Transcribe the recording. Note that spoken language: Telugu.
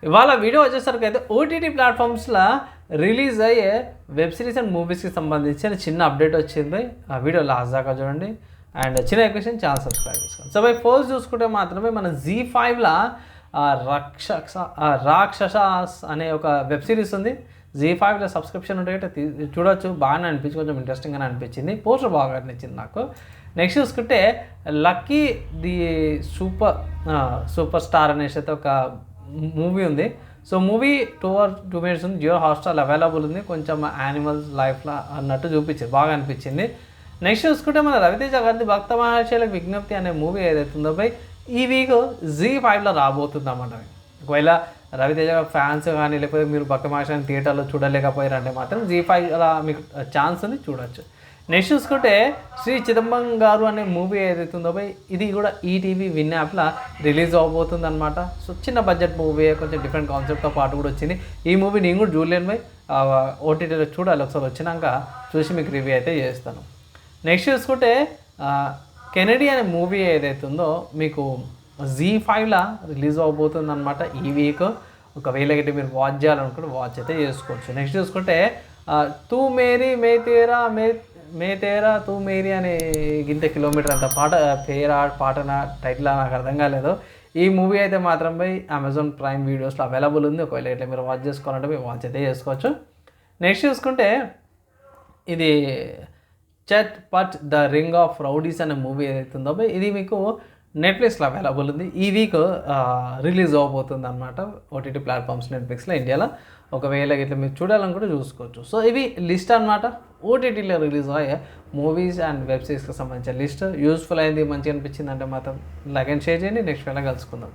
ఇవాళ వీడియో వచ్చేసరికి అయితే ఓటీటీ ప్లాట్ఫామ్స్లో రిలీజ్ అయ్యే వెబ్ సిరీస్ అండ్ మూవీస్కి సంబంధించిన చిన్న అప్డేట్ వచ్చింది. ఆ వీడియో లాస్ట్ దాకా చూడండి అండ్ చిన్న ఎక్వేషన్ ఛానల్ సబ్స్క్రైబ్ చేసుకోండి. సో బై ఫస్ట్ చూసుకుంటే మాత్రమే మన జీ5లో రాక్షసాస్ అనే ఒక వెబ్ సిరీస్ ఉంది. జీ5లో సబ్స్క్రిప్షన్ ఉంటే చూడొచ్చు, బాగానే అనిపించి కొంచెం ఇంట్రెస్టింగ్గానే అనిపించింది. పోస్టర్ బాగా అనిపించింది నాకు. నెక్స్ట్ చూసుకుంటే లక్కీ ది సూపర్ స్టార్ అనేసి అయితే ఒక మూవీ ఉంది. సో మూవీ 2 minutes ఉంది. జియో హాట్స్టార్ అవైలబుల్ ఉంది. కొంచెం యానిమల్స్ లైఫ్లో అన్నట్టు చూపించింది, బాగా అనిపించింది. నెక్స్ట్ చూసుకుంటే మన రవితేజ గారి భక్త మహర్షులకు విజ్ఞప్తి అనే మూవీ ఏదైతుందో బై ఈ వీక్ జీ5లో రాబోతుంది అన్నమాట. ఒకవేళ రవితేజ ఫ్యాన్స్ కానీ లేకపోతే మీరు భక్త మహర్షి థియేటర్లో చూడలేకపోయారంటే మాత్రం జీ5 మీకు ఛాన్స్ ఉంది, చూడొచ్చు. నెక్స్ట్ చూసుకుంటే శ్రీ చిదంబరం గారు అనే మూవీ ఏదైతుందో బై ఇది కూడా ఈటీవీ విన్ యాప్లో రిలీజ్ అవబోతుంది అనమాట. సో చిన్న బడ్జెట్ మూవీ, కొంచెం డిఫరెంట్ కాన్సెప్ట్తో పాటు కూడా వచ్చింది. ఈ మూవీ నేను కూడా చూడలేను బై, ఓటీటీలో చూడాలి. ఒకసారి వచ్చినాక చూసి మీకు రివ్యూ అయితే చేస్తాను. నెక్స్ట్ చూసుకుంటే కెనడీ అనే మూవీ ఏదైతుందో మీకు జీ5లో రిలీజ్ అవబోతుంది అనమాట ఈ వీక్. ఒకవేళ అయితే మీరు వాచ్ చేయాలనుకుంటే వాచ్ అయితే చేసుకోవచ్చు. నెక్స్ట్ చూసుకుంటే తూ మేరీ మే తేరా తూ మేరీ అనే గింత కిలోమీటర్ అంత పాట టైటిల్ నాకు అర్థం కాలేదు. ఈ మూవీ అయితే మాత్రం బై అమెజాన్ ప్రైమ్ వీడియోస్లో అవైలబుల్ ఉంది. ఒకవేళ ఇట్లా మీరు వాచ్ చేసుకోవాలంటే మీరు వాచ్ అయితే చేసుకోవచ్చు. నెక్స్ట్ చూసుకుంటే ఇది చట్ పట్ ద రింగ్ ఆఫ్ రౌడీస్ అనే మూవీ ఏదైతుందో బై ఇది మీకు నెట్ఫ్లిక్స్లో అవైలబుల్ ఉంది. ఈ వీక్ రిలీజ్ అవ్వబోతుంది అనమాట ఓటీటీ ప్లాట్ఫామ్స్ నెట్ఫ్లిక్స్లో ఇండియాలో. ఒకవేళ ఇట్లా మీరు చూడాలనుకుంటే చూసుకోవచ్చు. సో ఇవి లిస్ట్ అనమాట, ఓటీటీలో రిలీజ్ అయ్యే మూవీస్ అండ్ వెబ్ సిరీస్కి సంబంధించిన లిస్ట్. యూస్ఫుల్ అయింది, మంచిగా అనిపించింది అంటే మాత్రం లైక్ అండ్ షేర్ చేయండి. నెక్స్ట్ వేళ కలుసుకుందాం.